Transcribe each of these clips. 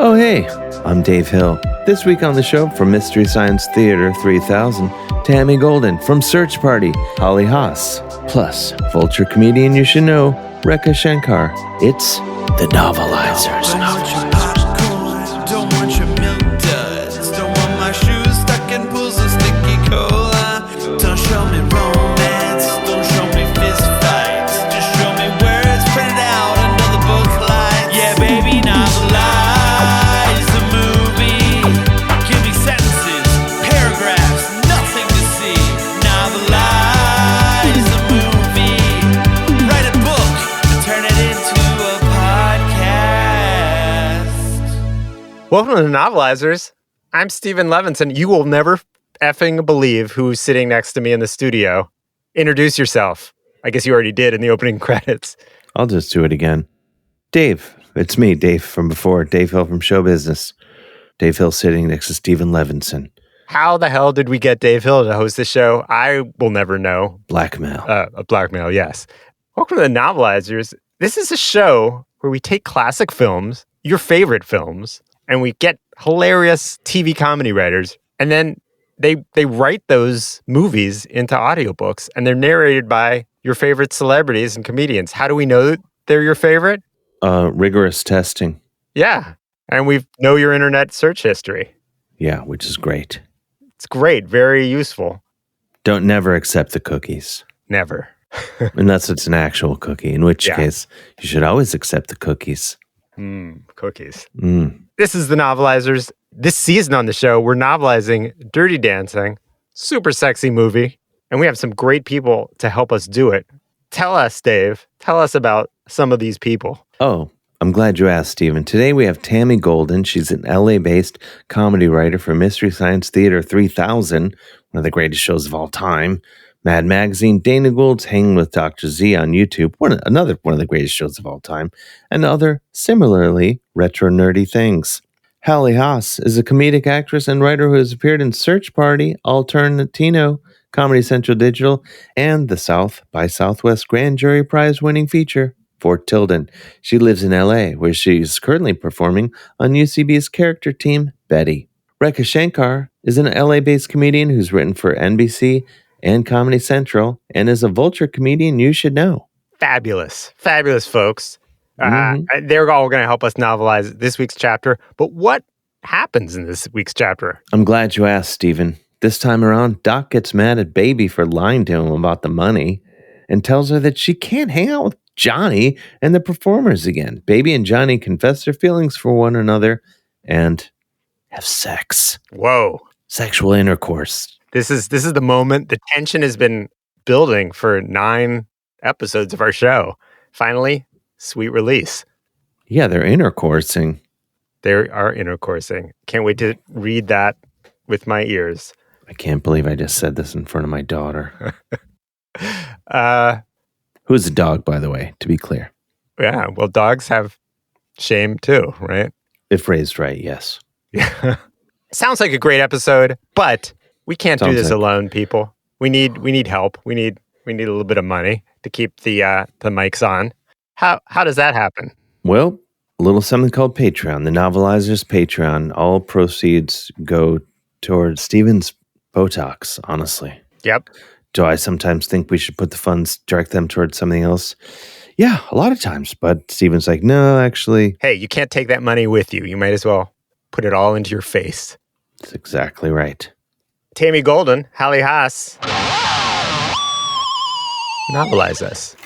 Oh, hey, I'm Dave Hill. This week on the show from Mystery Science Theater 3000, Tammy Golden from Search Party, Hallie Haas. Plus, vulture comedian you should know, Rekha Shankar. It's the Novelizers. Don't want your milk duds. Don't want my shoes stuck in pools of sticky cola. Don't show me romance. Don't show me fist fights. Just show me where it's printed out under the book lights. Yeah, baby, novelize the movie. Give me sentences, paragraphs, nothing to see. Novelize the movie. Write a book and turn it into a podcast. Welcome to the Novelizers. I'm Stephen Levinson. You will never effing believe who's sitting next to me in the studio. Introduce yourself. I guess you already did in the opening credits. I'll just do it again. Dave. It's me, Dave from before. Dave Hill from Show Business. Dave Hill sitting next to Stephen Levinson. How the hell did we get Dave Hill to host the show? I will never know. Blackmail. A blackmail, yes. Welcome to the Novelizers. This is a show where we take classic films, your favorite films, and we get hilarious TV comedy writers, and then they write those movies into audiobooks, and they're narrated by your favorite celebrities and comedians. How do we know that they're your favorite? Rigorous testing. Yeah, and we know your internet search history. Yeah, which is great. It's great, very useful. Don't never accept the cookies. Never. Unless it's an actual cookie, in which case you should always accept the cookies. Cookies. Mm. This is the Novelizers. This season on the show, we're novelizing Dirty Dancing, super sexy movie, and we have some great people to help us do it. Tell us, Dave, tell us about some of these people. Oh, I'm glad you asked, Stephen. Today we have Tammy Golden. She's an LA-based comedy writer for Mystery Science Theater 3000, one of the greatest shows of all time. Mad Magazine, Dana Gould's Hanging with Dr. Z on YouTube, another one of the greatest shows of all time, and other similarly retro nerdy things. Hallie Haas is a comedic actress and writer who has appeared in Search Party, Alternatino, Comedy Central Digital, and the South by Southwest Grand Jury Prize winning feature, Fort Tilden. She lives in LA, where she's currently performing on UCB's character team, Betty. Rekha Shankar is an LA-based comedian who's written for NBC and Comedy Central, and is a vulture comedian you should know. Fabulous folks. They're all going to help us novelize this week's chapter. But what happens in this week's chapter? I'm glad you asked, Stephen. This time around, Doc gets mad at Baby for lying to him about the money and tells her that she can't hang out with Johnny and the performers again. Baby and Johnny confess their feelings for one another and have sex. Whoa. Sexual intercourse. This is the moment. The tension has been building for 9 episodes of our show. Finally, sweet release. Yeah, they're intercoursing. They are intercoursing. Can't wait to read that with my ears. I can't believe I just said this in front of my daughter. Who's a dog, by the way, to be clear. Yeah, well, dogs have shame too, right? If raised right, yes. Yeah. Sounds like a great episode, but we can't do this alone, people. We need help. We need a little bit of money to keep the mics on. How does that happen? Well, a little something called Patreon, the Novelizers Patreon. All proceeds go towards Stephen's Botox, honestly. Yep. Do I sometimes think we should put the funds, direct them towards something else? Yeah, a lot of times. But Stephen's like, no, actually. Hey, you can't take that money with you. You might as well put it all into your face. That's exactly right. Tammy Golden, Hallie Haas. Novelize us.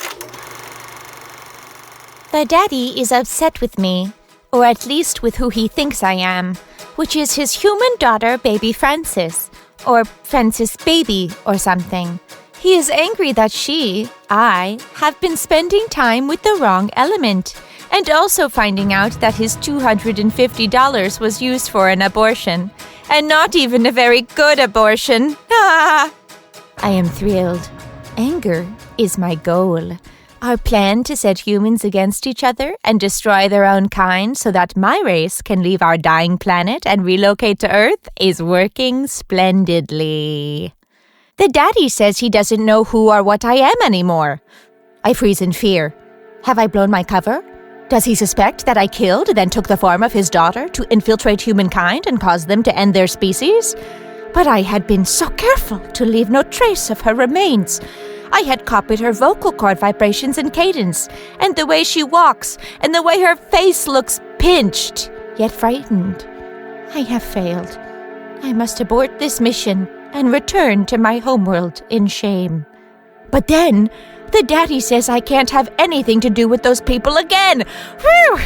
The daddy is upset with me, or at least with who he thinks I am, which is his human daughter, baby Frances, or Frances Baby, or something. He is angry that I, have been spending time with the wrong element, and also finding out that his $250 was used for an abortion, and not even a very good abortion. I am thrilled. Anger is my goal. Our plan to set humans against each other and destroy their own kind so that my race can leave our dying planet and relocate to Earth is working splendidly. The daddy says he doesn't know who or what I am anymore. I freeze in fear. Have I blown my cover? Does he suspect that I killed, then took the form of his daughter to infiltrate humankind and cause them to end their species? But I had been so careful to leave no trace of her remains. I had copied her vocal cord vibrations and cadence, and the way she walks, and the way her face looks pinched, yet frightened. I have failed. I must abort this mission and return to my homeworld in shame. But then, the daddy says I can't have anything to do with those people again. Whew!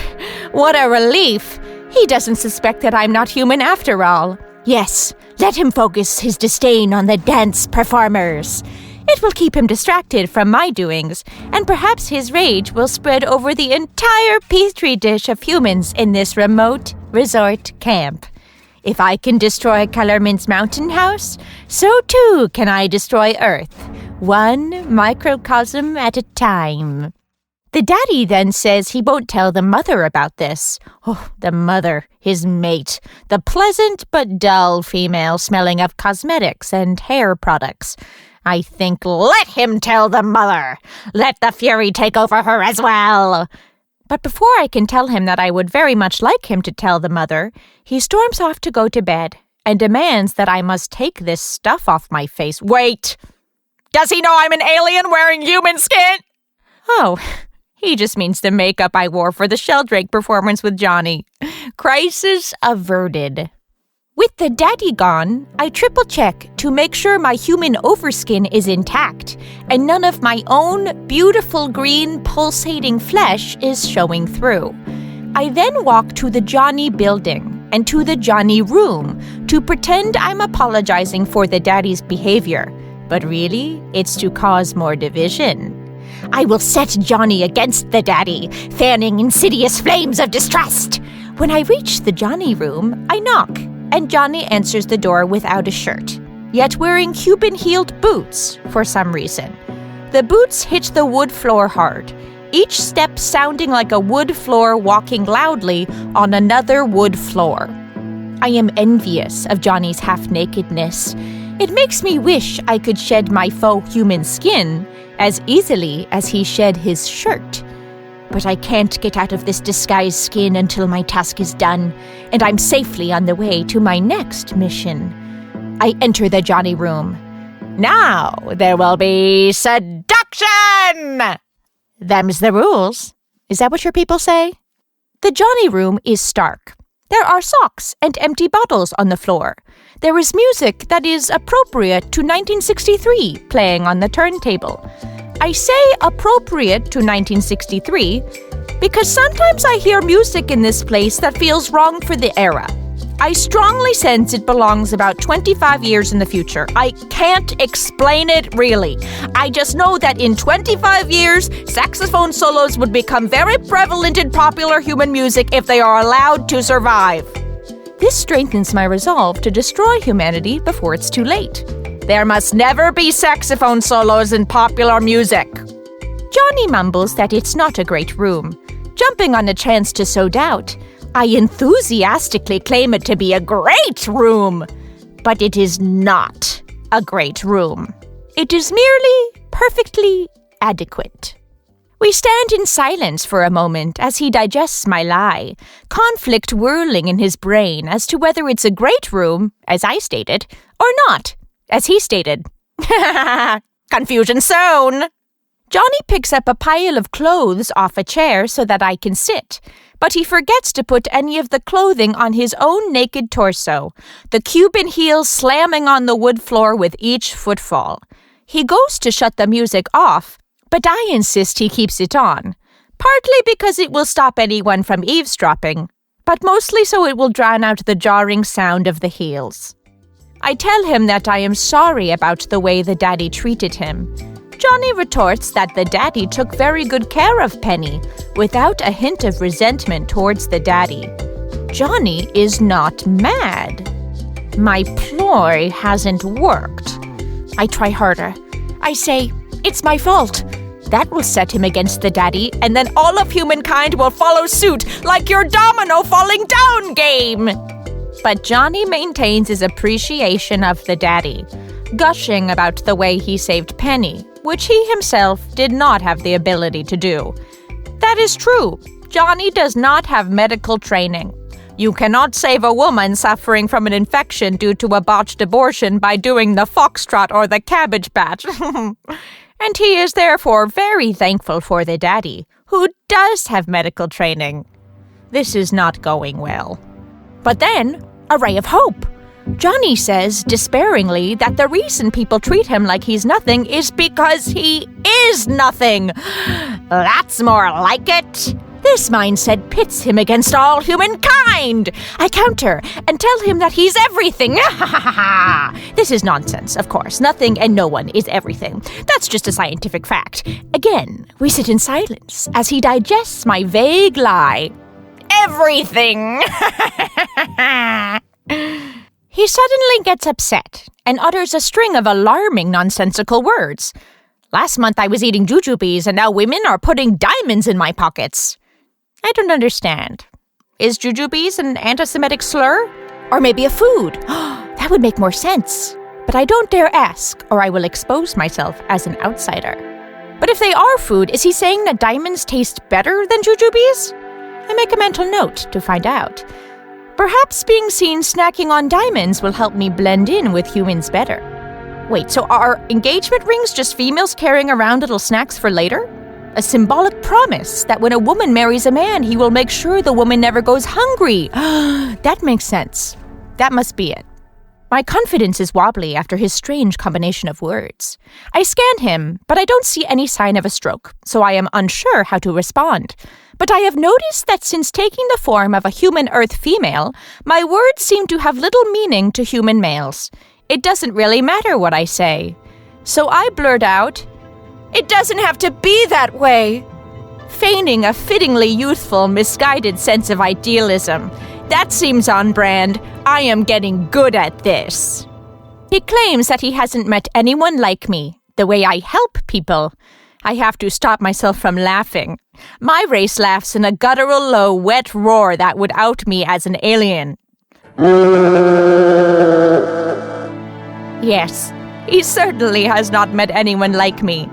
What a relief. He doesn't suspect that I'm not human after all. Yes, let him focus his disdain on the dance performers. It will keep him distracted from my doings, and perhaps his rage will spread over the entire petri dish of humans in this remote resort camp. If I can destroy Kellerman's mountain house, so too can I destroy Earth, one microcosm at a time. The daddy then says he won't tell the mother about this. Oh, the mother, his mate, the pleasant but dull female smelling of cosmetics and hair products. I think, let him tell the mother. Let the fury take over her as well. But before I can tell him that I would very much like him to tell the mother, he storms off to go to bed and demands that I must take this stuff off my face. Wait! Does he know I'm an alien wearing human skin? Oh, he just means the makeup I wore for the Sheldrake performance with Johnny. Crisis averted. With the daddy gone, I triple-check to make sure my human overskin is intact and none of my own beautiful green pulsating flesh is showing through. I then walk to the Johnny building and to the Johnny room to pretend I'm apologizing for the daddy's behavior, but really, it's to cause more division. I will set Johnny against the daddy, fanning insidious flames of distrust. When I reach the Johnny room, I knock, and Johnny answers the door without a shirt, yet wearing Cuban-heeled boots for some reason. The boots hit the wood floor hard, each step sounding like a wood floor walking loudly on another wood floor. I am envious of Johnny's half-nakedness. It makes me wish I could shed my faux human skin as easily as he shed his shirt. But I can't get out of this disguised skin until my task is done, and I'm safely on the way to my next mission. I enter the Johnny room. Now there will be seduction! Them's the rules. Is that what your people say? The Johnny room is stark. There are socks and empty bottles on the floor. There is music that is appropriate to 1963 playing on the turntable. I say appropriate to 1963 because sometimes I hear music in this place that feels wrong for the era. I strongly sense it belongs about 25 years in the future. I can't explain it really. I just know that in 25 years, saxophone solos would become very prevalent in popular human music if they are allowed to survive. This strengthens my resolve to destroy humanity before it's too late. There must never be saxophone solos in popular music. Johnny mumbles that it's not a great room. Jumping on a chance to sow doubt, I enthusiastically claim it to be a great room. But it is not a great room. It is merely perfectly adequate. We stand in silence for a moment as he digests my lie, conflict whirling in his brain as to whether it's a great room, as I stated, or not, as he stated. Confusion sown. Johnny picks up a pile of clothes off a chair so that I can sit, but he forgets to put any of the clothing on his own naked torso, the Cuban heels slamming on the wood floor with each footfall. He goes to shut the music off, but I insist he keeps it on, partly because it will stop anyone from eavesdropping, but mostly so it will drown out the jarring sound of the heels. I tell him that I am sorry about the way the daddy treated him. Johnny retorts that the daddy took very good care of Penny, without a hint of resentment towards the daddy. Johnny is not mad. My ploy hasn't worked. I try harder. I say, it's my fault. That will set him against the daddy, and then all of humankind will follow suit, like your domino falling down game. But Johnny maintains his appreciation of the daddy, gushing about the way he saved Penny, which he himself did not have the ability to do. That is true. Johnny does not have medical training. You cannot save a woman suffering from an infection due to a botched abortion by doing the foxtrot or the cabbage patch. And he is therefore very thankful for the daddy, who does have medical training. This is not going well. But then, a ray of hope. Johnny says, despairingly, that the reason people treat him like he's nothing is because he is nothing. That's more like it. This mindset pits him against all humankind. I counter and tell him that he's everything. This is nonsense, of course. Nothing and no one is everything. That's just a scientific fact. Again, we sit in silence as he digests my vague lie. Everything. He suddenly gets upset and utters a string of alarming nonsensical words. Last month I was eating jujubes and now women are putting diamonds in my pockets. I don't understand. Is jujubes an anti-Semitic slur? Or maybe a food? That would make more sense. But I don't dare ask, or I will expose myself as an outsider. But if they are food, is he saying that diamonds taste better than jujubes? I make a mental note to find out. Perhaps being seen snacking on diamonds will help me blend in with humans better. Wait, so are engagement rings just females carrying around little snacks for later? A symbolic promise that when a woman marries a man, he will make sure the woman never goes hungry. That makes sense. That must be it. My confidence is wobbly after his strange combination of words. I scan him, but I don't see any sign of a stroke, so I am unsure how to respond. But I have noticed that since taking the form of a human Earth female, my words seem to have little meaning to human males. It doesn't really matter what I say. So I blurt out, "It doesn't have to be that way," feigning a fittingly youthful, misguided sense of idealism. That seems on brand. I am getting good at this. He claims that he hasn't met anyone like me, the way I help people. I have to stop myself from laughing. My race laughs in a guttural, low, wet roar that would out me as an alien. Yes, he certainly has not met anyone like me.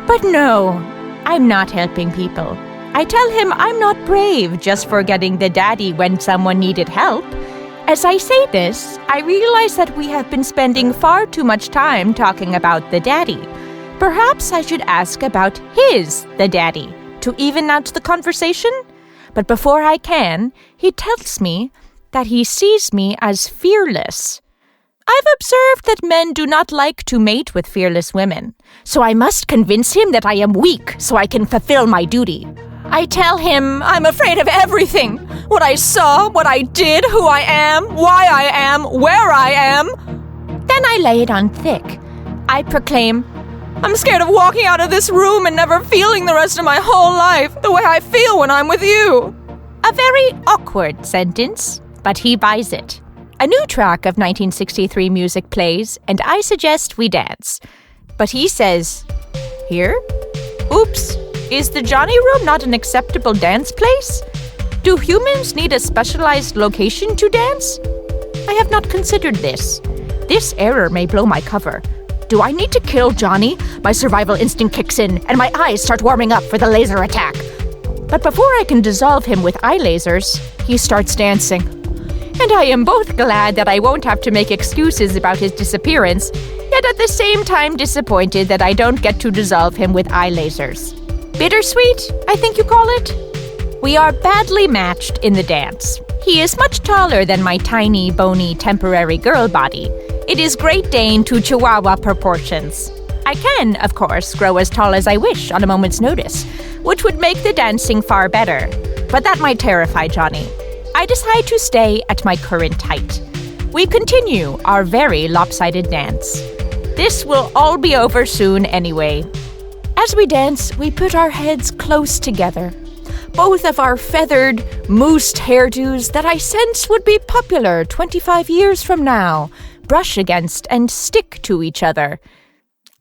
But no, I'm not helping people. I tell him I'm not brave just for getting the daddy when someone needed help. As I say this, I realize that we have been spending far too much time talking about the daddy. Perhaps I should ask about the daddy, to even out the conversation? But before I can, he tells me that he sees me as fearless. I've observed that men do not like to mate with fearless women, so I must convince him that I am weak so I can fulfill my duty. I tell him I'm afraid of everything. What I saw, what I did, who I am, why I am, where I am. Then I lay it on thick. I proclaim, I'm scared of walking out of this room and never feeling the rest of my whole life the way I feel when I'm with you. A very awkward sentence, but he buys it. A new track of 1963 music plays, and I suggest we dance. But he says, here? Oops, is the Johnny Room not an acceptable dance place? Do humans need a specialized location to dance? I have not considered this. This error may blow my cover. Do I need to kill Johnny? My survival instinct kicks in, and my eyes start warming up for the laser attack. But before I can dissolve him with eye lasers, he starts dancing. And I am both glad that I won't have to make excuses about his disappearance, yet at the same time disappointed that I don't get to dissolve him with eye lasers. Bittersweet, I think you call it? We are badly matched in the dance. He is much taller than my tiny, bony, temporary girl body. It is Great Dane to Chihuahua proportions. I can, of course, grow as tall as I wish on a moment's notice, which would make the dancing far better. But that might terrify Johnny. I decide to stay at my current height. We continue our very lopsided dance. This will all be over soon anyway. As we dance, we put our heads close together. Both of our feathered, moosed hairdos that I sense would be popular 25 years from now brush against and stick to each other.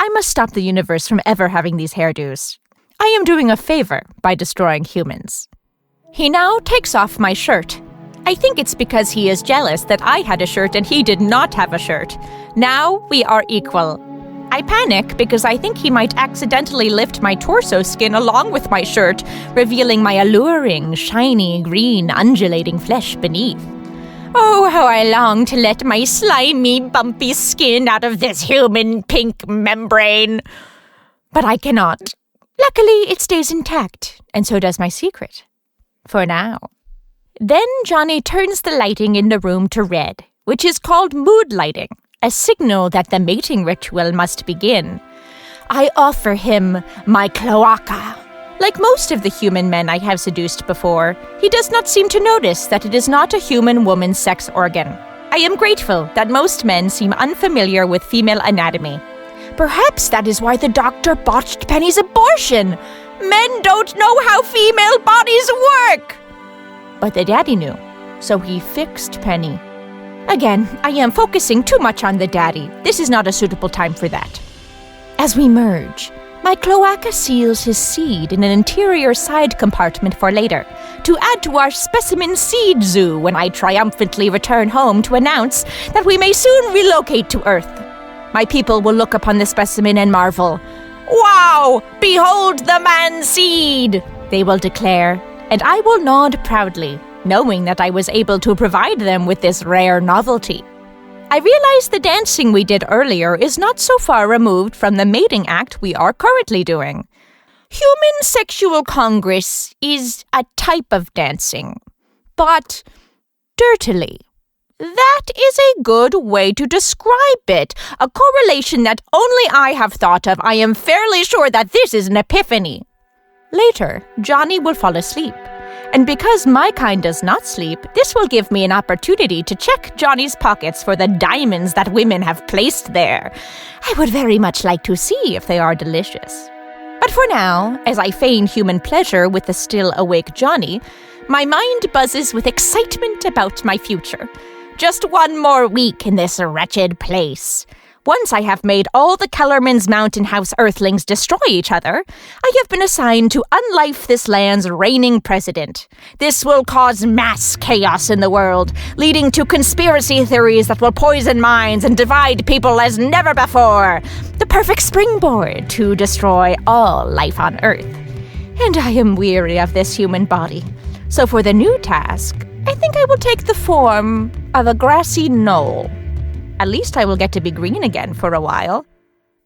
I must stop the universe from ever having these hairdos. I am doing a favor by destroying humans. He now takes off my shirt. I think it's because he is jealous that I had a shirt and he did not have a shirt. Now we are equal. I panic because I think he might accidentally lift my torso skin along with my shirt, revealing my alluring, shiny, green, undulating flesh beneath. Oh, how I long to let my slimy, bumpy skin out of this human pink membrane. But I cannot. Luckily, it stays intact, and so does my secret. For now. Then Johnny turns the lighting in the room to red, which is called mood lighting, a signal that the mating ritual must begin. I offer him my cloaca. Like most of the human men I have seduced before, he does not seem to notice that it is not a human woman's sex organ. I am grateful that most men seem unfamiliar with female anatomy. Perhaps that is why the doctor botched Penny's abortion. Men don't know how female bodies work. But the daddy knew, so he fixed Penny. Again, I am focusing too much on the daddy. This is not a suitable time for that. As we merge, my cloaca seals his seed in an interior side compartment for later, to add to our specimen seed zoo when I triumphantly return home to announce that we may soon relocate to Earth. My people will look upon the specimen and marvel. Wow! Behold the man seed! They will declare, and I will nod proudly, knowing that I was able to provide them with this rare novelty. I realize the dancing we did earlier is not so far removed from the mating act we are currently doing. Human sexual congress is a type of dancing, but dirtily. That is a good way to describe it, a correlation that only I have thought of. I am fairly sure that this is an epiphany. Later, Johnny will fall asleep. And because my kind does not sleep, this will give me an opportunity to check Johnny's pockets for the diamonds that women have placed there. I would very much like to see if they are delicious. But for now, as I feign human pleasure with the still awake Johnny, my mind buzzes with excitement about my future. Just one more week in this wretched place. Once I have made all the Kellerman's Mountain House Earthlings destroy each other, I have been assigned to unlife this land's reigning president. This will cause mass chaos in the world, leading to conspiracy theories that will poison minds and divide people as never before. The perfect springboard to destroy all life on Earth. And I am weary of this human body. So for the new task, I think I will take the form of a grassy knoll. At least I will get to be green again for a while.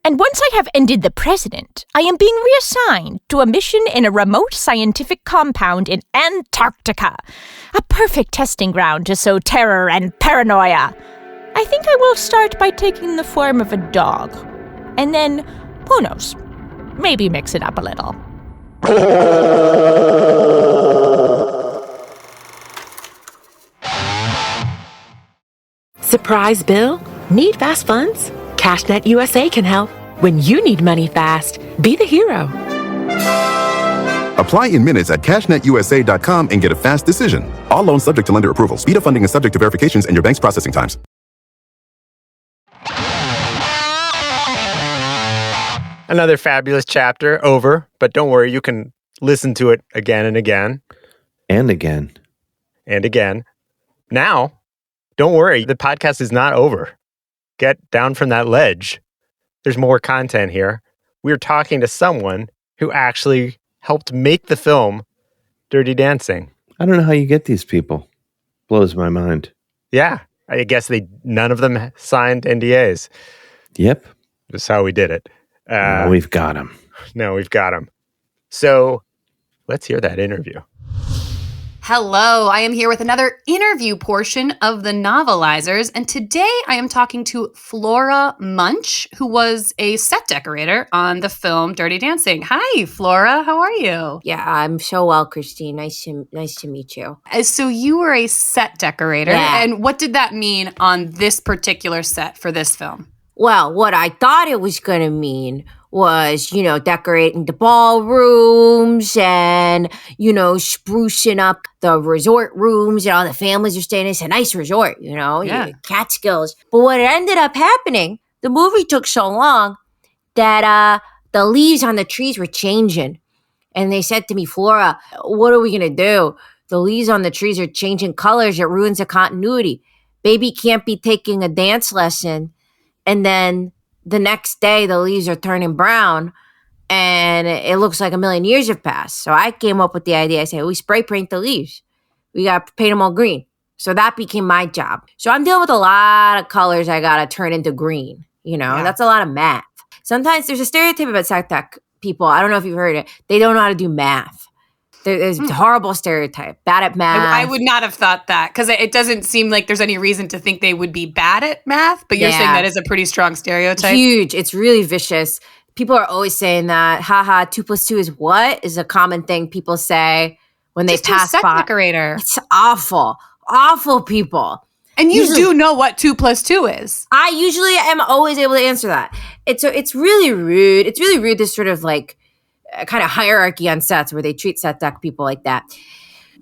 And once I have ended the president, I am being reassigned to a mission in a remote scientific compound in Antarctica. A perfect testing ground to sow terror and paranoia. I think I will start by taking the form of a dog. And then, who knows, maybe mix it up a little. Surprise bill? Need fast funds? CashNet USA can help. When you need money fast, be the hero. Apply in minutes at cashnetusa.com and get a fast decision. All loans subject to lender approval. Speed of funding is subject to verifications and your bank's processing times. Another fabulous chapter over, but don't worry, you can listen to it again and again. And again. And again. Now, don't worry, the podcast is not over. Get down from that ledge. There's more content here. We're talking to someone who actually helped make the film Dirty Dancing. I don't know how you get these people. Blows my mind. Yeah, I guess none of them signed NDAs. Yep. That's how we did it. Now we've got them. No, we've got them. So let's hear that interview. Hello, I am here with another interview portion of the Novelizers, and today I am talking to Flora Munch, who was a set decorator on the film Dirty Dancing. Hi, Flora, how are you? Yeah, I'm so well, Christine. Nice to meet you. So you were a set decorator, Yeah. and what did that mean on this particular set for this film? Well, what I thought it was going to mean was, decorating the ballrooms and, sprucing up the resort rooms and all the families are staying in. It's a nice resort, Yeah. Catskills. But what ended up happening, the movie took so long that the leaves on the trees were changing. And they said to me, Flora, what are we going to do? The leaves on the trees are changing colors. It ruins the continuity. Baby can't be taking a dance lesson and then the next day the leaves are turning brown and it looks like a million years have passed. So I came up with the idea. I said, we spray paint the leaves. We got to paint them all green. So that became my job. So I'm dealing with a lot of colors I got to turn into green. That's a lot of math. Sometimes there's a stereotype about SecTech people. I don't know if you've heard it. They don't know how to do math. There's a horrible stereotype. Bad at math. I would not have thought that because it doesn't seem like there's any reason to think they would be bad at math. But you're saying that is a pretty strong stereotype. Huge. It's really vicious. People are always saying that. Haha, 2 + 2 is what? Is a common thing people say when they pass by. Set decorator. It's awful. Awful people. And you do know what 2 + 2 is. I usually am always able to answer that. It's really rude. It's really rude, this sort of like kind of hierarchy on sets where they treat set deck people like that.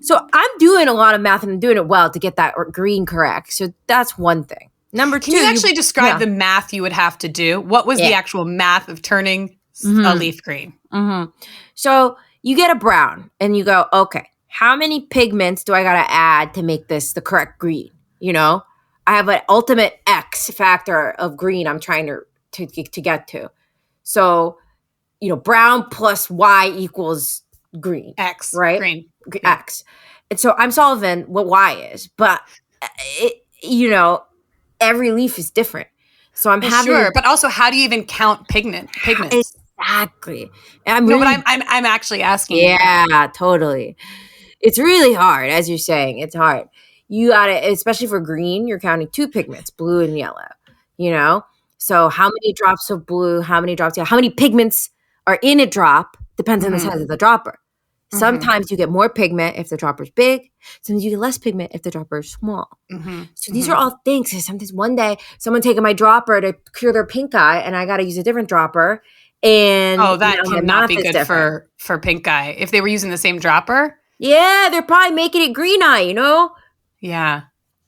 So I'm doing a lot of math and I'm doing it well to get that green correct. So that's one thing. Number two. Can you actually describe the math you would have to do? What was the actual math of turning a leaf green? Mm-hmm. So you get a brown and you go, okay, how many pigments do I got to add to make this the correct green? I have an ultimate X factor of green I'm trying to get to. So, brown plus Y equals green. X, right? Green. X. And so I'm solving what Y is, but every leaf is different. So I'm having but also how do you even count pigments? Exactly. But I'm actually asking. Yeah, totally. It's really hard, as you're saying. It's hard. You gotta, especially for green, you're counting 2 pigments, blue and yellow. So how many drops of blue, how many drops, how many pigments are in a drop depends on the size of the dropper. Sometimes you get more pigment if the dropper's big. Sometimes you get less pigment if the dropper is small. So these are all things. Sometimes one day someone taking my dropper to cure their pink eye and I got to use a different dropper. And that cannot be good for pink eye. If they were using the same dropper? Yeah, they're probably making it green eye, Yeah.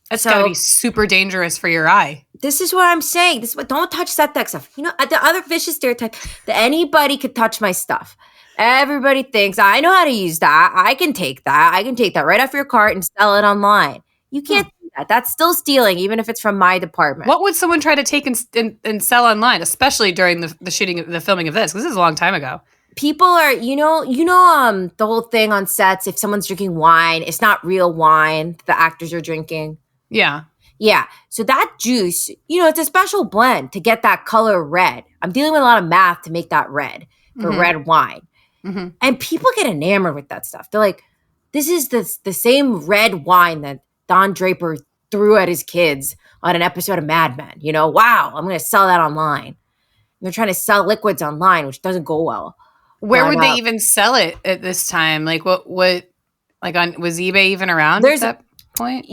That's got to be super dangerous for your eye. This is what I'm saying. Don't touch that stuff. The other vicious stereotype that anybody could touch my stuff. Everybody thinks, I know how to use that. I can take that. I can take that right off your cart and sell it online. You can't do that. That's still stealing, even if it's from my department. What would someone try to take and sell online, especially during the filming of this? Because this is a long time ago. People are, the whole thing on sets, if someone's drinking wine, it's not real wine the actors are drinking. Yeah. Yeah. So that juice, it's a special blend to get that color red. I'm dealing with a lot of math to make that red for red wine. And people get enamored with that stuff. They're like, this is the same red wine that Don Draper threw at his kids on an episode of Mad Men. Wow, I'm going to sell that online. And they're trying to sell liquids online, which doesn't go well. Where would they even sell it at this time? Like was eBay even around at that point?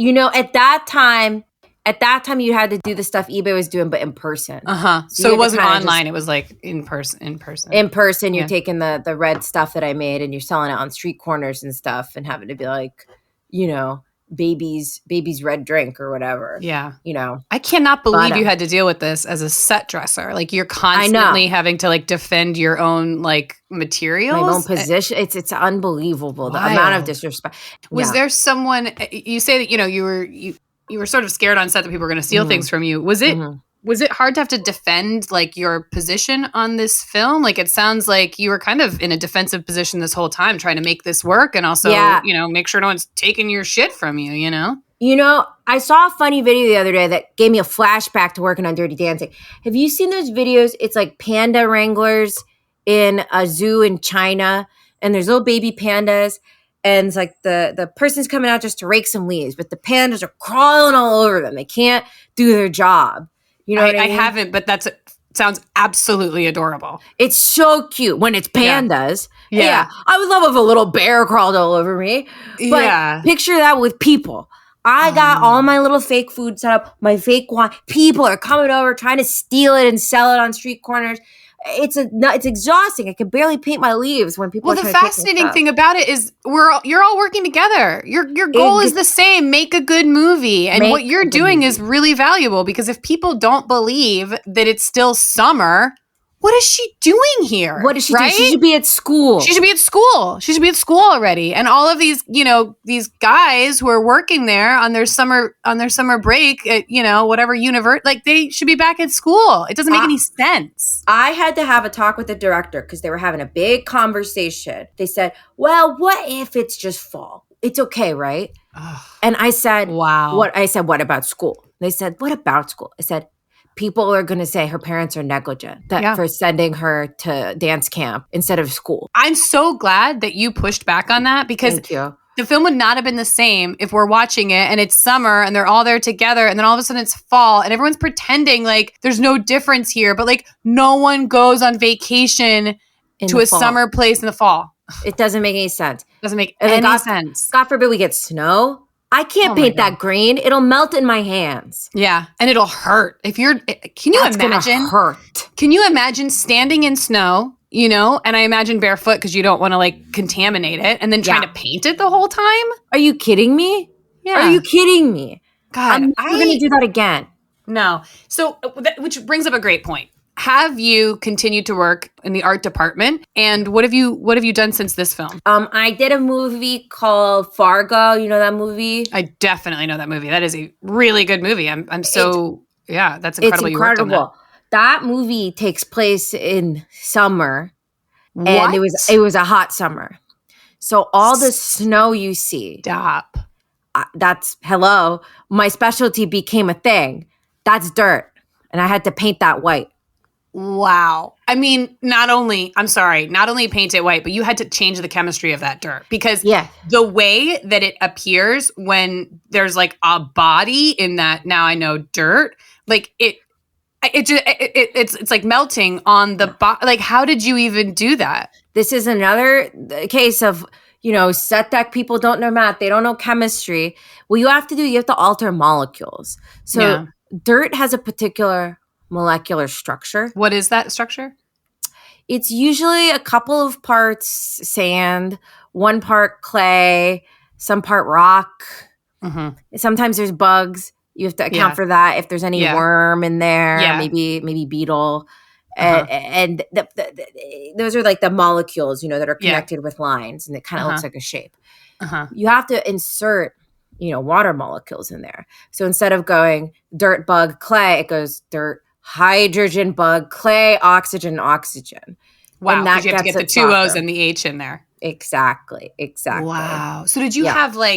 At that time you had to do the stuff eBay was doing, but in person. So it wasn't online. It was like in person. In person, you're taking the red stuff that I made and you're selling it on street corners and stuff and having to be like, baby's red drink or whatever. Yeah. I cannot believe you had to deal with this as a set dresser. Like you're constantly having to like defend your own like materials. My own position. It's unbelievable. The amount of disrespect. Was there someone, you say that, you were sort of scared on set that people were going to steal things from you. Was it hard to have to defend like your position on this film? Like it sounds like you were kind of in a defensive position this whole time trying to make this work and also, make sure no one's taking your shit from you, I saw a funny video the other day that gave me a flashback to working on Dirty Dancing. Have you seen those videos? It's like panda wranglers in a zoo in China and there's little baby pandas. And it's like the person's coming out just to rake some leaves, but the pandas are crawling all over them. They can't do their job. You know what I mean? I haven't, but sounds absolutely adorable. It's so cute when it's pandas. Yeah. I would love if a little bear crawled all over me. But picture that with people. I got all my little fake food set up, my fake wine. People are coming over trying to steal it and sell it on street corners. It's exhausting. I can barely paint my leaves when people. Well, the fascinating thing about it is you're all working together. Your goal is the same: make a good movie, and what you're doing is really valuable because if people don't believe that it's still summer, what is she doing here? What does she right? do? She should be at school. She should be at school. She should be at school already. And all of these, these guys who are working there on their summer break at, whatever university, like they should be back at school. It doesn't make any sense. I had to have a talk with the director because they were having a big conversation. They said, well, what if it's just fall? It's okay, right? And I said, Wow. What about school? They said, what about school? I said, people are going to say her parents are negligent for sending her to dance camp instead of school. I'm so glad that you pushed back on that because Thank you. the film would not have been the same if we're watching it and it's summer and they're all there together and then all of a sudden it's fall and everyone's pretending like there's no difference here. But like no one goes on vacation to a summer place in the fall. It doesn't make any sense. Doesn't make any sense. God forbid we get snow. I can't paint that green. It'll melt in my hands. Yeah, and it'll hurt. Can you That's imagine? Gonna hurt. Can you imagine standing in snow, and I imagine barefoot because you don't want to like contaminate it and then trying to paint it the whole time? Are you kidding me? Yeah. Are you kidding me? God, I'm never going to do that again. No. So, which brings up a great point. Have you continued to work in the art department? And what have you done since this film? I did a movie called Fargo. You know that movie? I definitely know that movie. That is a really good movie. That's incredible. It's incredible. You worked on that movie takes place in summer, What? and it was a hot summer. So all the snow you see, Stop. that's my specialty became a thing. That's dirt, and I had to paint that white. Wow. I mean, not only paint it white, but you had to change the chemistry of that dirt because the way that it appears when there's like a body in that, now I know, dirt, like it's like melting on the body. Like, how did you even do that? This is another case of, set deck people don't know math. They don't know chemistry. What you have to alter molecules. So dirt has a particular molecular structure. What is that structure? It's usually a couple of parts sand, one part clay, some part rock. Mm-hmm. Sometimes there's bugs. You have to account for that. If there's any worm in there, maybe beetle. And those are like the molecules, that are connected with lines, and it kind of looks like a shape. You have to insert, water molecules in there. So instead of going dirt, bug, clay, it goes dirt, hydrogen, bug, clay, oxygen. Wow, because you have to get the two O's and the H in there. Exactly. Wow. So did you have so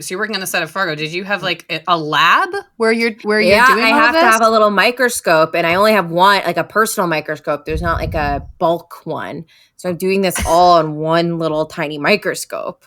you're working on the set of Fargo. Did you have like a lab where you're doing all of this? I have to have a little microscope, and I only have one, like a personal microscope. There's not like a bulk one. So I'm doing this all on one little tiny microscope.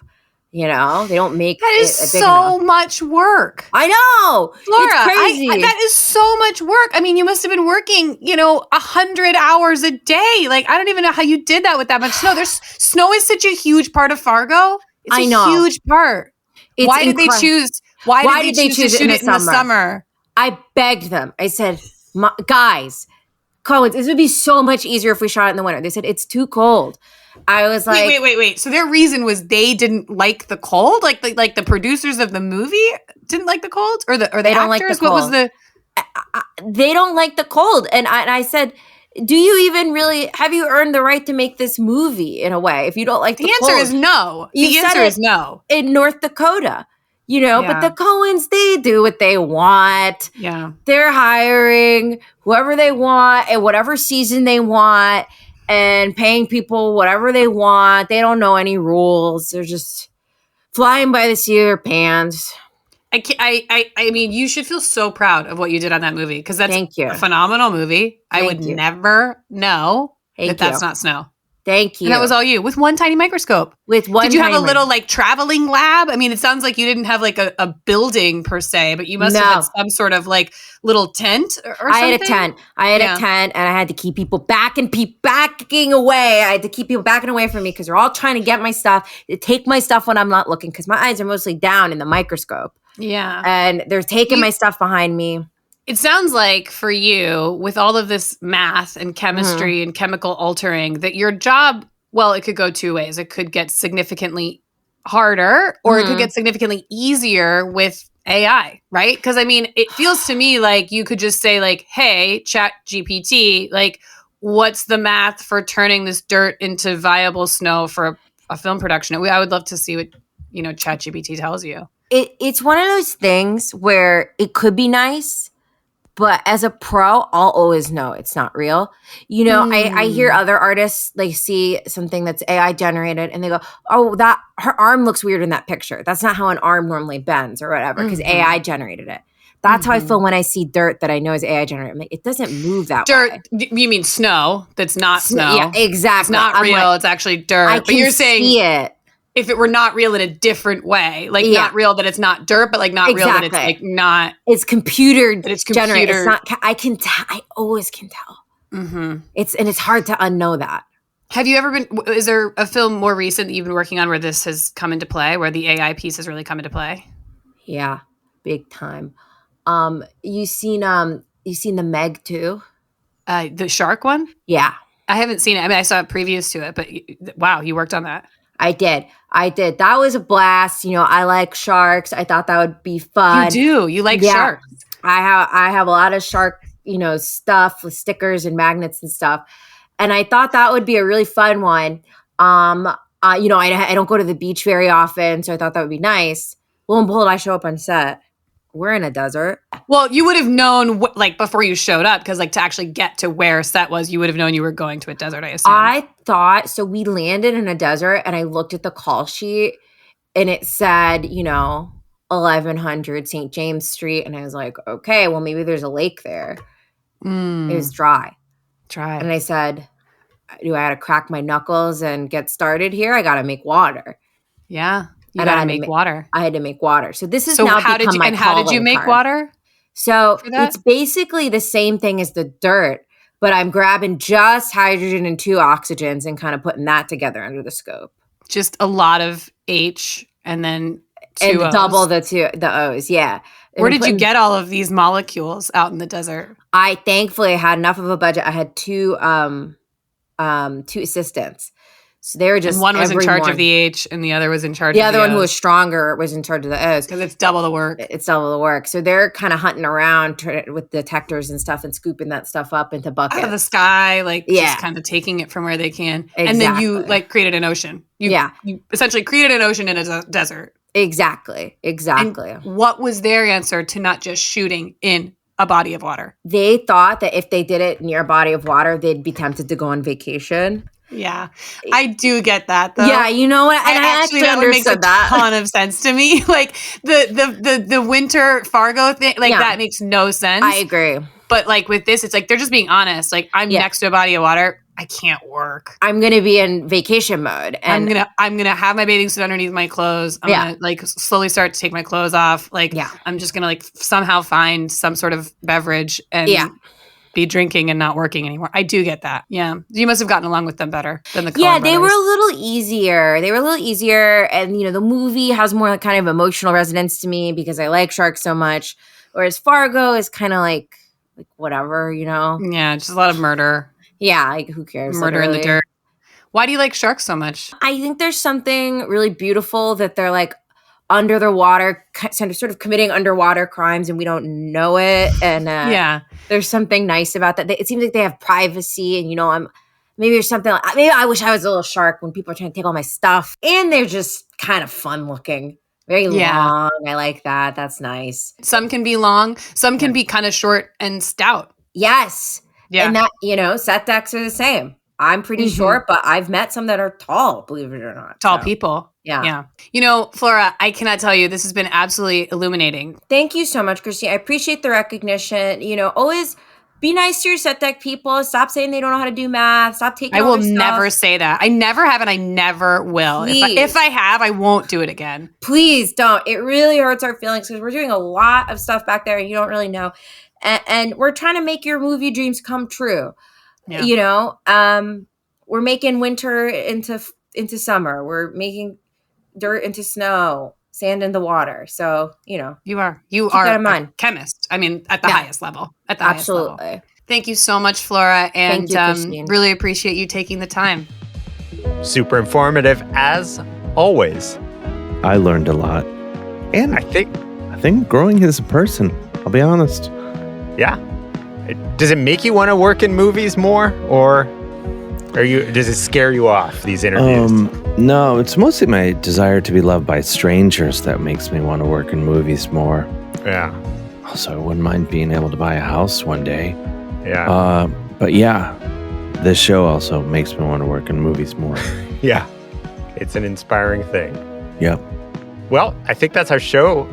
They don't make that is so much work. I know, Flora. It's crazy. That is so much work. I mean, you must have been working, 100 hours a day. Like, I don't even know how you did that with that much snow. Snow is such a huge part of Fargo. It's a huge part. Why did they choose? Why did they choose to shoot it in the summer? I begged them. I said, guys, Coens, this would be so much easier if we shot it in the winter. They said it's too cold. I was like, wait. So their reason was they didn't like the cold? Like the producers of the movie didn't like the cold? Or the they don't actors? Like the cold. What was the... They don't like the cold. And I said, do you even really, have you earned the right to make this movie in a way if you don't like the cold? The answer is no. The answer is no. In North Dakota. But the Coens, they do what they want. Yeah. They're hiring whoever they want at whatever season they want and paying people whatever they want. They don't know any rules. They're just flying by the seat of their pants. I mean, you should feel so proud of what you did on that movie because that's a phenomenal movie. I would never know that's not snow. Thank you. And that was all you with one tiny microscope. With one. Did you have a little like traveling lab? I mean, it sounds like you didn't have like a building per se, but you must have had some sort of like little tent or something. I had a tent. A tent, and I had to keep people backing away. I had to keep people backing away from me because they're all trying to get my stuff, to take my stuff when I'm not looking because my eyes are mostly down in the microscope. Yeah. And they're taking my stuff behind me. It sounds like for you, with all of this math and chemistry and chemical altering, that your job, well, it could go two ways. It could get significantly harder or it could get significantly easier with AI, right? Because, I mean, it feels to me like you could just say like, hey, Chat GPT, like, what's the math for turning this dirt into viable snow for a film production? I would love to see what, ChatGPT tells you. It's one of those things where it could be nice, but as a pro, I'll always know it's not real. I hear other artists see something that's AI generated and they go, oh, that her arm looks weird in that picture. That's not how an arm normally bends or whatever because AI generated it. That's how I feel when I see dirt that I know is AI generated. I'm like, it doesn't move that way. Dirt, you mean snow that's not snow. Yeah, exactly. It's not real. It's actually dirt. But you're saying see it. If it were not real in a different way, not real that it's not dirt, but not real that it's not. It's computer it's generated. It's not. I can tell. I always can tell. Mm-hmm. It's hard to unknow that. Have you ever been? Is there a film more recent that you've been working on where this has come into play, where the AI piece has really come into play? Yeah, big time. You seen the Meg too? The shark one? Yeah, I haven't seen it. I mean, I saw previews to it, but wow, you worked on that. I did. That was a blast. I like sharks. I thought that would be fun. You do. You like sharks. I have a lot of shark, stuff with stickers and magnets and stuff. And I thought that would be a really fun one. I don't go to the beach very often, so I thought that would be nice. Lo and behold, I show up on set. We're in a desert. Well, you would have known before you showed up because to actually get to where set was, you would have known you were going to a desert, I assume. I thought, so we landed in a desert and I looked at the call sheet and it said, 1100 St. James Street. And I was like, okay, well, maybe there's a lake there. It was dry. And I said, do I have to crack my knuckles and get started here? I got to make water. Yeah. You got to make water. I had to make water. So this is now become my calling card. How did you make water? So it's basically the same thing as the dirt, but I'm grabbing just hydrogen and 2 oxygens and kind of putting that together under the scope. Just a lot of H and then 2 O's. Double the O's, yeah. Where did you get all of these molecules out in the desert? I thankfully had enough of a budget. I had 2 assistants. So they were just and one was in charge of the H and the other was in charge of the other one O's. Who was stronger was in charge of the O's. Because it's double the work. So they're kind of hunting around with detectors and stuff and scooping that stuff up into buckets. Out of the sky, just kind of taking it from where they can. Exactly. And then you created an ocean. You essentially created an ocean in a desert. Exactly. And what was their answer to not just shooting in a body of water? They thought that if they did it near a body of water, they'd be tempted to go on vacation. Yeah, I do get that though. Yeah, you know what? And I actually that makes a that. ton of sense to me. The winter Fargo thing, that makes no sense. I agree. But with this, it's they're just being honest. I'm next to a body of water. I can't work. I'm gonna be in vacation mode, and I'm gonna have my bathing suit underneath my clothes. I'm gonna slowly start to take my clothes off. I'm just gonna somehow find some sort of beverage and be drinking and not working anymore. I do get that. Yeah, you must have gotten along with them better than the Coen brothers. They were a little easier. And the movie has more kind of emotional resonance to me because I like sharks so much. Whereas Fargo is kind of like whatever, Yeah, just a lot of murder. Yeah, who cares? Murder in the dirt. Why do you like sharks so much? I think there's something really beautiful that they're under the water, sort of committing underwater crimes, and we don't know it. And there's something nice about that. It seems like they have privacy, and maybe there's something. Maybe I wish I was a little shark when people are trying to take all my stuff, and they're just kind of fun looking. Very long. I like that. That's nice. Some can be long. Some can be kind of short and stout. Yes. Yeah. And that, set decks are the same. I'm pretty short, but I've met some that are tall, believe it or not. Tall people. Yeah. Flora, I cannot tell you, this has been absolutely illuminating. Thank you so much, Christine. I appreciate the recognition. Always be nice to your set deck people. Stop saying they don't know how to do math. Stop taking all their stuff. I will never say that. I never have and I never will. If I have, I won't do it again. Please don't. It really hurts our feelings because we're doing a lot of stuff back there and you don't really know. And we're trying to make your movie dreams come true. Yeah. We're making winter into summer. We're making dirt into snow, sand into water. So, you are a chemist. I mean, at the highest level. Absolutely. Thank you so much, Flora. And Thank you, really appreciate you taking the time. Super informative as always. I learned a lot. And I think growing as a person, I'll be honest. Yeah. Does it make you want to work in movies more, or does it scare you off, these interviews? No, it's mostly my desire to be loved by strangers that makes me want to work in movies more. Yeah. Also, I wouldn't mind being able to buy a house one day. Yeah. But yeah, this show also makes me want to work in movies more. Yeah. It's an inspiring thing. Yep. Well, I think that's our show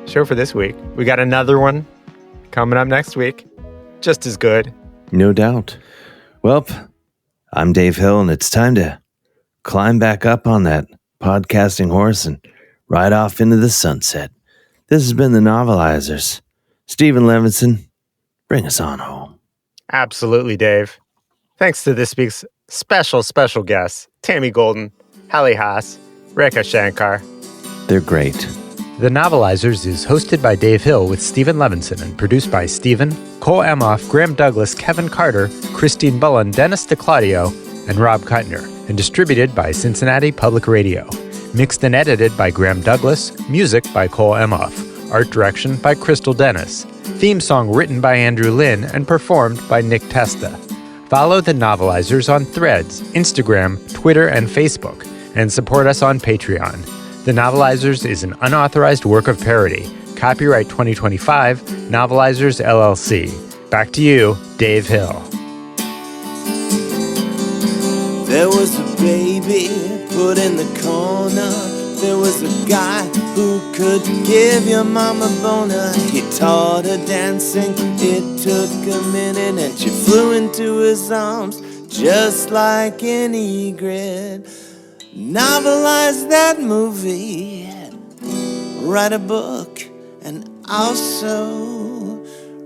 for this week. We got another one coming up next week. Just as good. No doubt. Well, I'm Dave Hill, and it's time to climb back up on that podcasting horse and ride off into the sunset. This has been the Novelizers. Stephen Levinson, bring us on home. Absolutely, Dave. Thanks to this week's special guests, Tammy Golden, Hallie Haas, Rekha Shankar. They're great. The Novelizers is hosted by Dave Hill with Stephen Levinson and produced by Stephen, Cole Emhoff, Graham Douglas, Kevin Carter, Christine Bullen, Dennis DeClaudio, and Rob Kuttner, and distributed by Cincinnati Public Radio. Mixed and edited by Graham Douglas, music by Cole Emhoff, art direction by Crystal Dennis, theme song written by Andrew Lynn and performed by Nick Testa. Follow the Novelizers on Threads, Instagram, Twitter, and Facebook, and support us on Patreon. The Novelizers is an unauthorized work of parody. Copyright 2025, Novelizers LLC. Back to you, Dave Hill. There was a baby put in the corner. There was a guy who could give your mama a boner. He taught her dancing, it took a minute, and she flew into his arms just like an egret. Novelize that movie, write a book, and also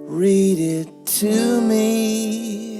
read it to me.